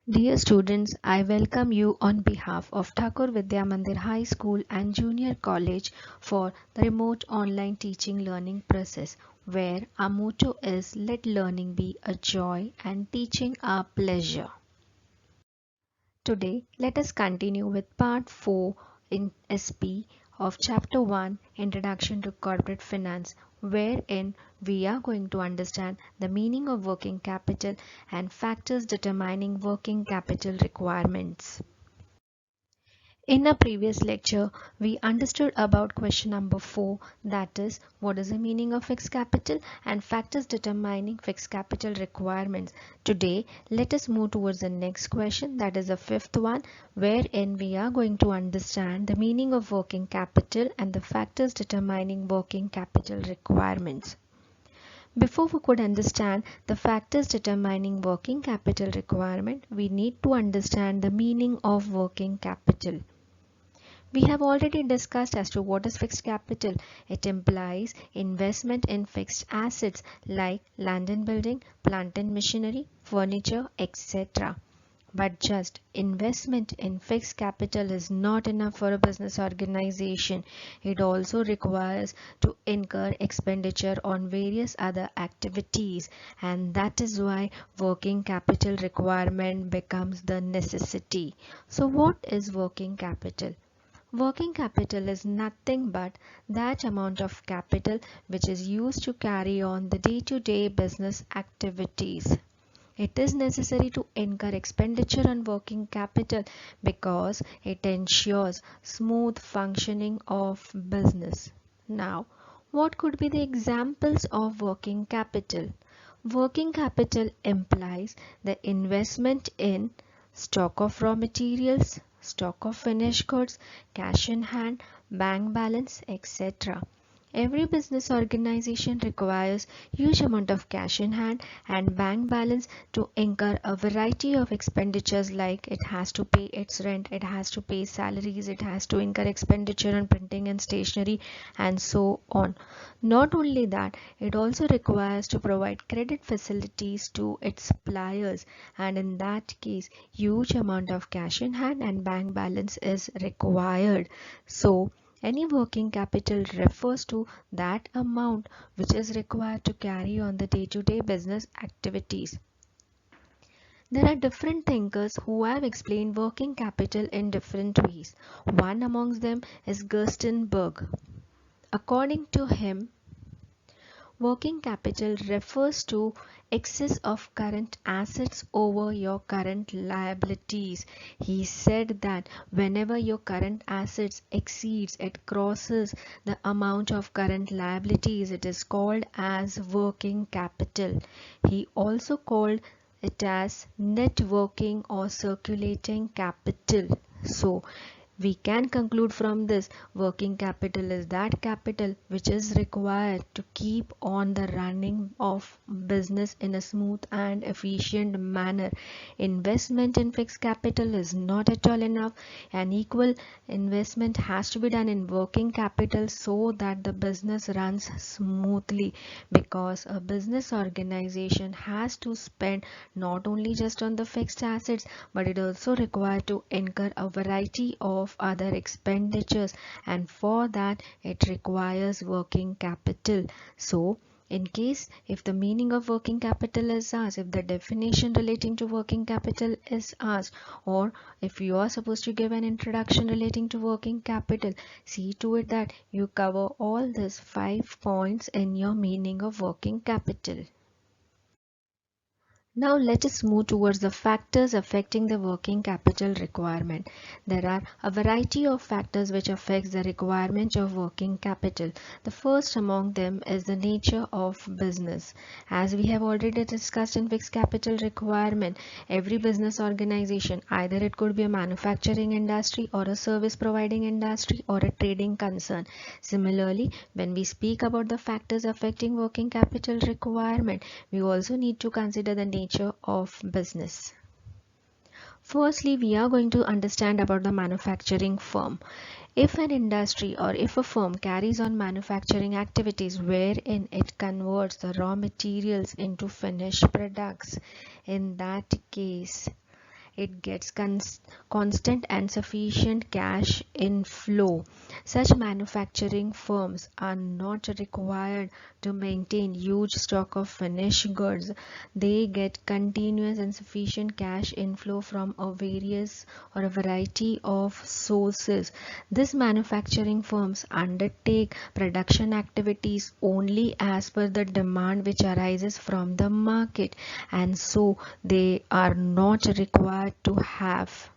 Dear students, I welcome you on behalf of Thakur Vidya Mandir High School and Junior College for the remote online teaching learning process, where our motto is let learning be a joy and teaching a pleasure. Today, let us continue with part 4 in SP of Chapter 1 Introduction to Corporate Finance, wherein we are going to understand the meaning of working capital and factors determining working capital requirements. In a previous lecture, we understood about question number 4, that is, what is the meaning of fixed capital and factors determining fixed capital requirements. Today, let us move towards the next question, that is the fifth one, wherein we are going to understand the meaning of working capital and the factors determining working capital requirements. Before we could understand the factors determining working capital requirement, we need to understand the meaning of working capital. We have already discussed as to what is fixed capital. It implies investment in fixed assets like land and building, plant and machinery, furniture, etc. But just investment in fixed capital is not enough for a business organization. It also requires to incur expenditure on various other activities, and that is why working capital requirement becomes the necessity. So what is working capital? Working capital is nothing but that amount of capital which is used to carry on the day-to-day business activities. It is necessary to incur expenditure on working capital because it ensures smooth functioning of business. Now, what could be the examples of working capital? Working capital implies the investment in stock of raw materials, stock of finished goods, cash in hand, bank balance, etc. Every business organization requires huge amount of cash in hand and bank balance to incur a variety of expenditures, like it has to pay its rent, it has to pay salaries, it has to incur expenditure on printing and stationery, and so on. Not only that, it also requires to provide credit facilities to its suppliers, and in that case huge amount of cash in hand and bank balance is required. So any working capital refers to that amount which is required to carry on the day-to-day business activities. There are different thinkers who have explained working capital in different ways. One amongst them is Gerstenberg. According to him, working capital refers to excess of current assets over your current liabilities. He said that whenever your current assets exceeds, it crosses the amount of current liabilities, it is called as working capital. He also called it as net working or circulating capital. So we can conclude from this, working capital is that capital which is required to keep on the running of business in a smooth and efficient manner. Investment in fixed capital is not at all enough. An equal investment has to be done in working capital so that the business runs smoothly, because a business organization has to spend not only just on the fixed assets, but it also required to incur a variety of other expenditures, and for that it requires working capital. So in case if the meaning of working capital is asked, if the definition relating to working capital is asked, or if you are supposed to give an introduction relating to working capital, see to it that you cover all these 5 points in your meaning of working capital. Now let us move towards the factors affecting the working capital requirement. There are a variety of factors which affects the requirement of working capital. The first among them is the nature of business. As we have already discussed in fixed capital requirement, every business organization, either it could be a manufacturing industry or a service providing industry or a trading concern. Similarly, when we speak about the factors affecting working capital requirement, we also need to consider the nature of business. Firstly, we are going to understand about the manufacturing firm. If an industry or if a firm carries on manufacturing activities wherein it converts the raw materials into finished products, in that case it gets constant and sufficient cash inflow. Such manufacturing firms are not required to maintain huge stock of finished goods. They get continuous and sufficient cash inflow from a variety of sources. These manufacturing firms undertake production activities only as per the demand which arises from the market, and so they are not required to have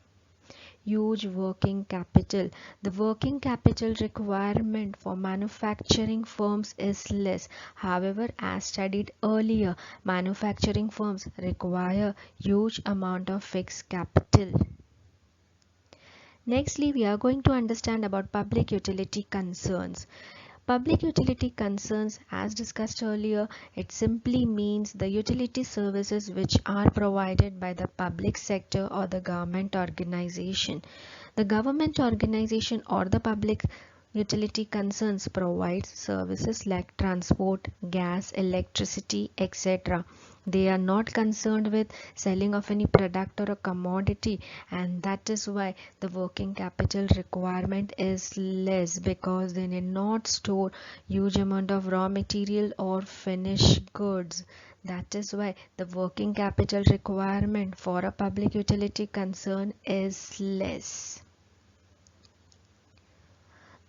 huge working capital. The working capital requirement for manufacturing firms is less. However, as studied earlier, manufacturing firms require huge amount of fixed capital. Nextly, we are going to understand about public utility concerns. Public utility concerns, as discussed earlier, it simply means the utility services which are provided by the public sector or the government organization. The government organization or the public utility concerns provides services like transport, gas, electricity, etc. They are not concerned with selling of any product or a commodity, and that is why the working capital requirement is less, because they need not store huge amount of raw material or finished goods. That is why the working capital requirement for a public utility concern is less.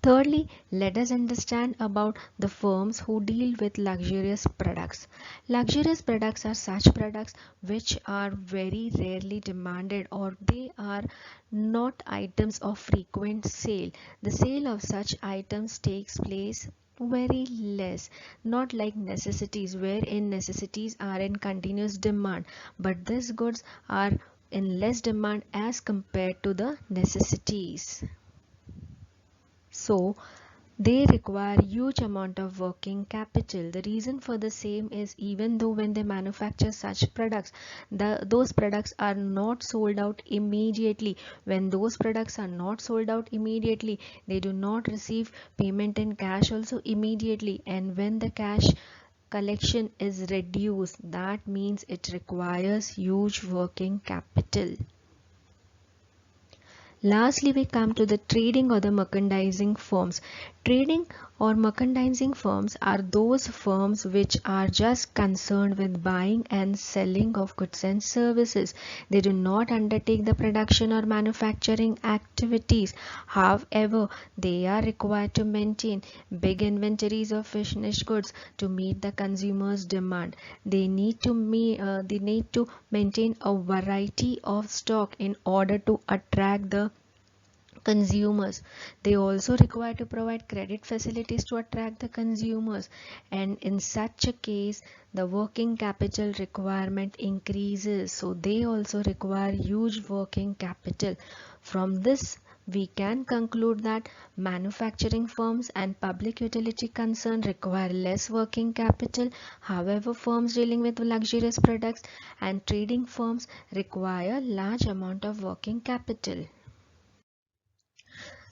Thirdly, let us understand about the firms who deal with luxurious products. Luxurious products are such products which are very rarely demanded, or they are not items of frequent sale. The sale of such items takes place very less, not like necessities, wherein necessities are in continuous demand, but these goods are in less demand as compared to the necessities. So they require huge amount of working capital. The reason for the same is, even though when they manufacture such products, those products are not sold out immediately. When those products are not sold out immediately, they do not receive payment in cash also immediately, and when the cash collection is reduced, that means it requires huge working capital. Lastly, we come to the trading or the merchandising firms. Trading or merchandising firms are those firms which are just concerned with buying and selling of goods and services. They do not undertake the production or manufacturing activities. However, they are required to maintain big inventories of finished goods to meet the consumer's demand. They need to maintain a variety of stock in order to attract the consumers. They also require to provide credit facilities to attract the consumers, and in such a case the working capital requirement increases, so they also require huge working capital. From this we can conclude that manufacturing firms and public utility concern require less working capital. However, firms dealing with luxurious products and trading firms require large amount of working capital.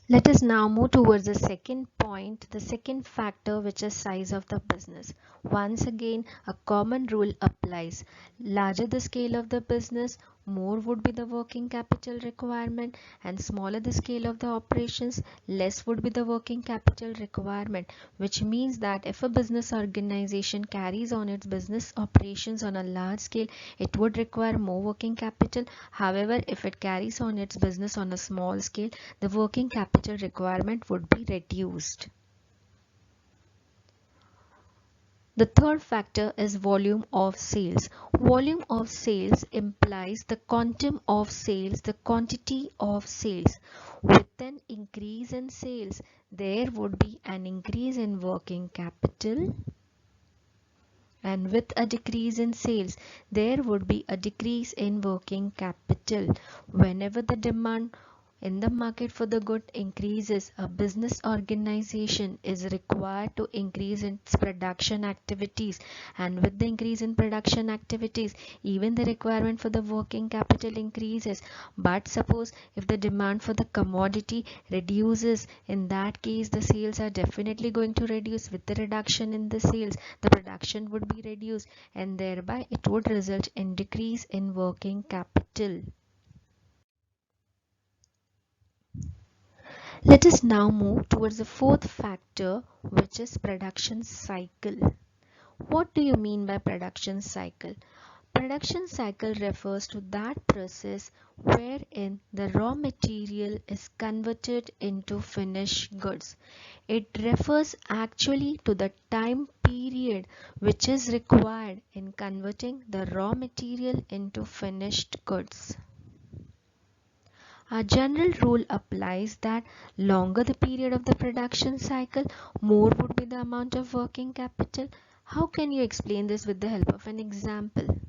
Let us now move towards the second point, the second factor, which is size of the business. Once again, a common rule applies. Larger the scale of the business, more would be the working capital requirement, and smaller the scale of the operations, less would be the working capital requirement, which means that if a business organization carries on its business operations on a large scale, it would require more working capital. However, if it carries on its business on a small scale, the working capital requirement would be reduced. The third factor is volume of sales. Volume of sales implies the quantum of sales, the quantity of sales. With an increase in sales, there would be an increase in working capital, and with a decrease in sales, there would be a decrease in working capital. Whenever the demand in the market for the good increases, a business organization is required to increase its production activities, and with the increase in production activities, even the requirement for the working capital increases. But suppose if the demand for the commodity reduces, in that case the sales are definitely going to reduce. With the reduction in the sales, the production would be reduced, and thereby it would result in decrease in working capital. Let us now move towards the fourth factor, which is production cycle. What do you mean by production cycle? Production cycle refers to that process wherein the raw material is converted into finished goods. It refers actually to the time period which is required in converting the raw material into finished goods. A general rule applies that longer the period of the production cycle, more would be the amount of working capital. How can you explain this with the help of an example?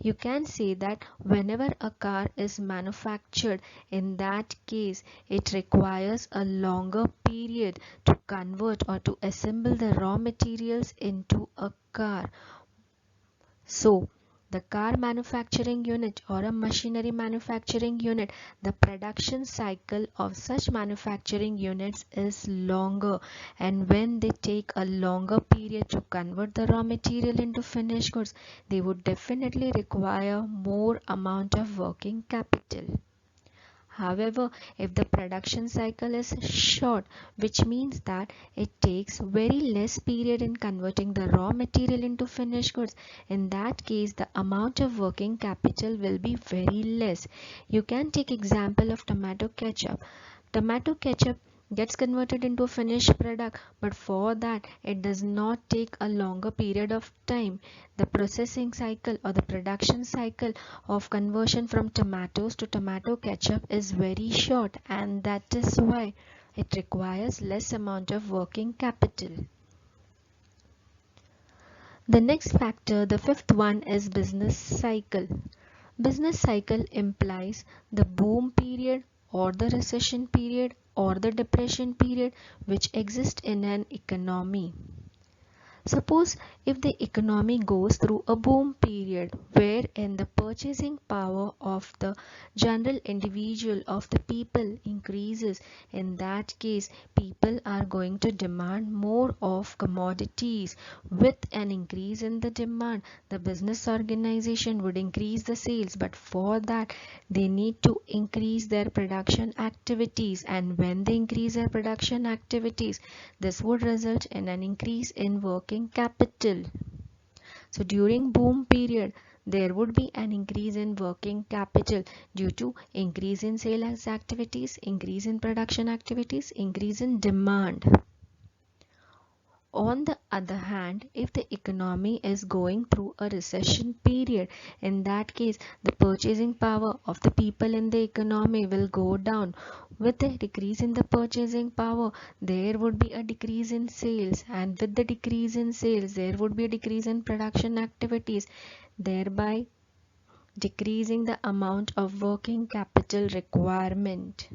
You can say that whenever a car is manufactured, in that case, it requires a longer period to convert or to assemble the raw materials into a car. So, the car manufacturing unit or a machinery manufacturing unit, the production cycle of such manufacturing units is longer, and when they take a longer period to convert the raw material into finished goods, they would definitely require more amount of working capital. However, if the production cycle is short, which means that it takes very less period in converting the raw material into finished goods, in that case the amount of working capital will be very less. You can take example of tomato ketchup. Tomato ketchup gets converted into a finished product, but for that it does not take a longer period of time. The processing cycle or the production cycle of conversion from tomatoes to tomato ketchup is very short, and that is why it requires less amount of working capital. The next factor, the fifth one, is business cycle. Business cycle implies the boom period or the recession period or the depression period which exists in an economy. Suppose if the economy goes through a boom period wherein the purchasing power of the general individual of the people increases, in that case people are going to demand more of commodities. With an increase in the demand, the business organization would increase the sales, but for that they need to increase their production activities, and when they increase their production activities, this would result in an increase in working capital. So during boom period, there would be an increase in working capital due to increase in sales activities, increase in production activities, increase in demand. On the other hand, if the economy is going through a recession period, in that case the purchasing power of the people in the economy will go down. With a decrease in the purchasing power, there would be a decrease in sales, and with the decrease in sales, there would be a decrease in production activities, thereby decreasing the amount of working capital requirement.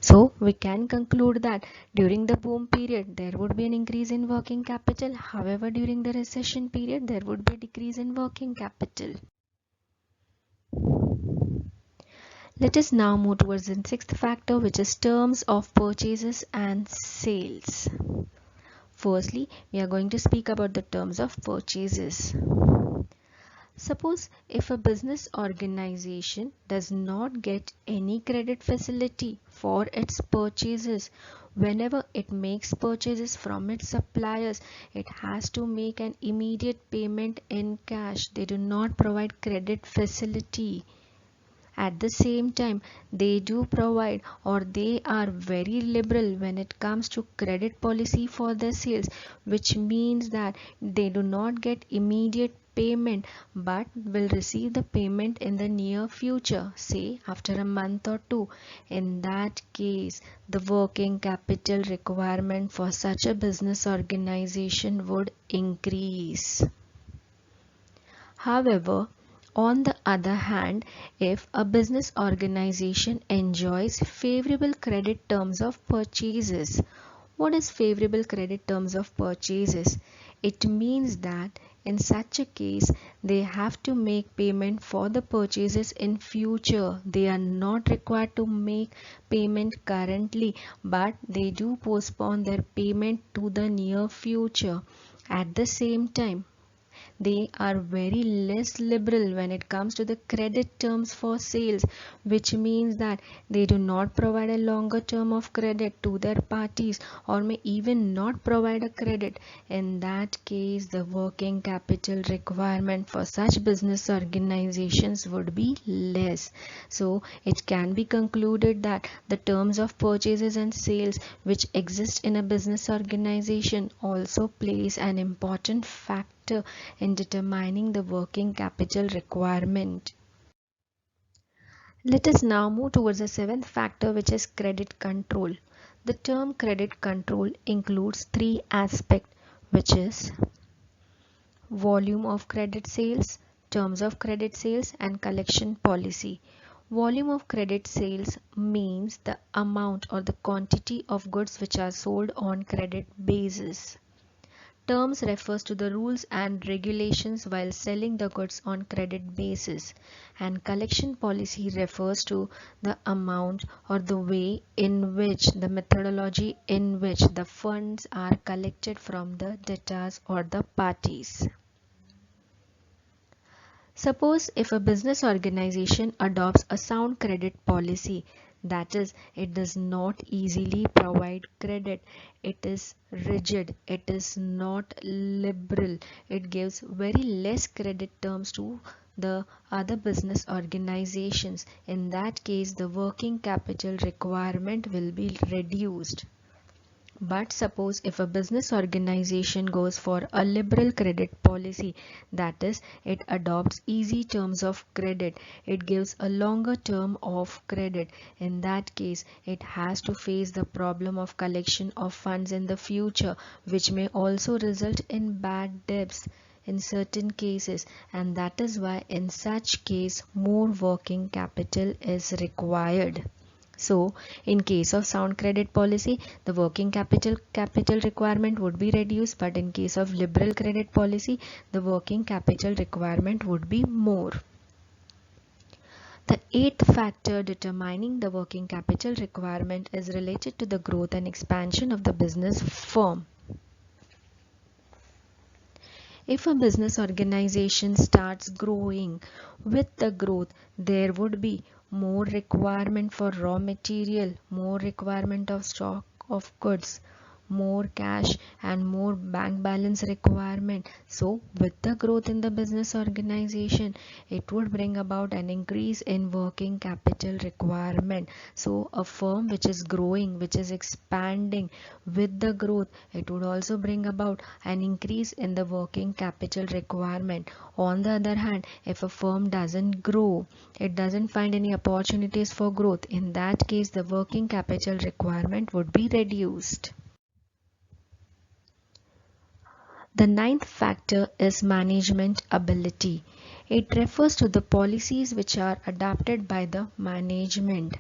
So we can conclude that during the boom period there would be an increase in working capital. However, during the recession period there would be a decrease in working capital. Let us now move towards the sixth factor, which is terms of purchases and sales. Firstly, we are going to speak about the terms of purchases. Suppose if a business organization does not get any credit facility for its purchases, whenever it makes purchases from its suppliers, it has to make an immediate payment in cash. They do not provide credit facility. At the same time, they do provide, or they are very liberal when it comes to credit policy for their sales, which means that they do not get immediate payment but will receive the payment in the near future, say after a month or two. In that case, the working capital requirement for such a business organization would increase. However, on the other hand, if a business organization enjoys favorable credit terms of purchases, what is favorable credit terms of purchases? It means that in such a case, they have to make payment for the purchases in future. They are not required to make payment currently, but they do postpone their payment to the near future. At the same time, they are very less liberal when it comes to the credit terms for sales, which means that they do not provide a longer term of credit to their parties, or may even not provide a credit. In that case, the working capital requirement for such business organizations would be less. So it can be concluded that the terms of purchases and sales which exist in a business organization also plays an important factor in determining the working capital requirement. Let us now move towards the seventh factor, which is credit control. The term credit control includes three aspects, which is volume of credit sales, terms of credit sales, and collection policy. Volume of credit sales means the amount or the quantity of goods which are sold on credit basis. Terms refers to the rules and regulations while selling the goods on credit basis, and collection policy refers to the amount or the way in which the methodology in which the funds are collected from the debtors or the parties. Suppose if a business organization adopts a sound credit policy, that is, it does not easily provide credit, it is rigid, it is not liberal, it gives very less credit terms to the other business organizations. In that case, the working capital requirement will be reduced. But suppose if a business organization goes for a liberal credit policy, that is, it adopts easy terms of credit, it gives a longer term of credit. In that case, it has to face the problem of collection of funds in the future, which may also result in bad debts in certain cases, and that is why in such case more working capital is required. So, in case of sound credit policy, the working capital requirement would be reduced, but in case of liberal credit policy, the working capital requirement would be more. The eighth factor determining the working capital requirement is related to the growth and expansion of the business firm. If a business organization starts growing, with the growth there would be more requirement for raw material, more requirement of stock of goods, more cash and more bank balance requirement. So with the growth in the business organization, it would bring about an increase in working capital requirement. So a firm which is growing, which is expanding, with the growth, it would also bring about an increase in the working capital requirement. On the other hand, if a firm doesn't grow, it doesn't find any opportunities for growth, in that case the working capital requirement would be reduced. The ninth factor is management ability. It refers to the policies which are adopted by the management.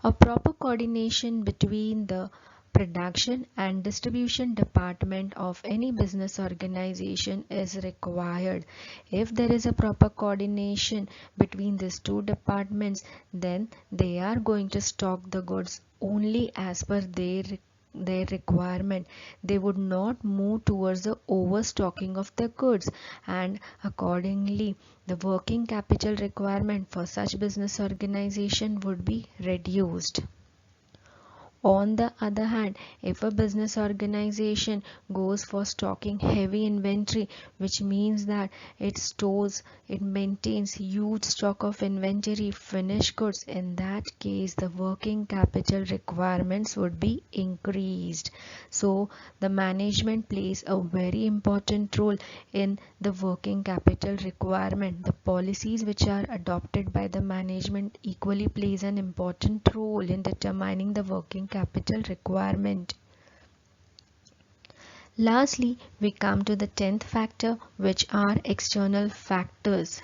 A proper coordination between the production and distribution department of any business organization is required. If there is a proper coordination between these two departments, then they are going to stock the goods only as per their requirement. They would not move towards the overstocking of the goods, and accordingly the working capital requirement for such business organization would be reduced. On the other hand, if a business organization goes for stocking heavy inventory, which means that it maintains huge stock of inventory, finished goods, in that case the working capital requirements would be increased. So the management plays a very important role in the working capital requirement. The policies which are adopted by the management equally plays an important role in determining the working capital requirement. Lastly, we come to the 10th factor, which are external factors.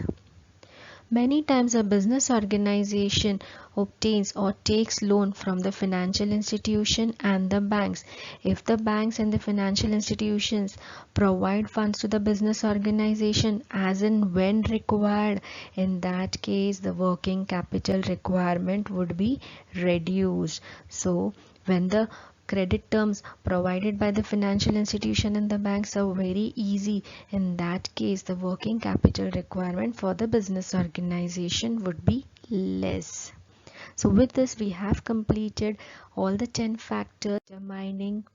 Many times a business organization obtains or takes loan from the financial institution and the banks. If the banks and the financial institutions provide funds to the business organization as and when required, in that case the working capital requirement would be reduced. So when the credit terms provided by the financial institution and the banks are very easy. In that case, the working capital requirement for the business organization would be less. So with this, we have completed all the 10 factors determining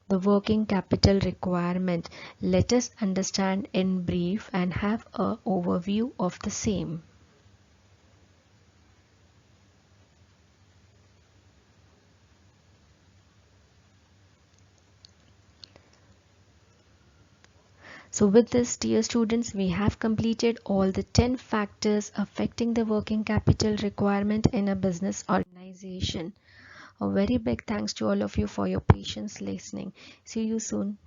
the working capital requirement. Let us understand in brief and have an overview of the same. So with this, dear students, we have completed all the 10 factors affecting the working capital requirement in a business organization. A very big thanks to all of you for your patience listening. See you soon.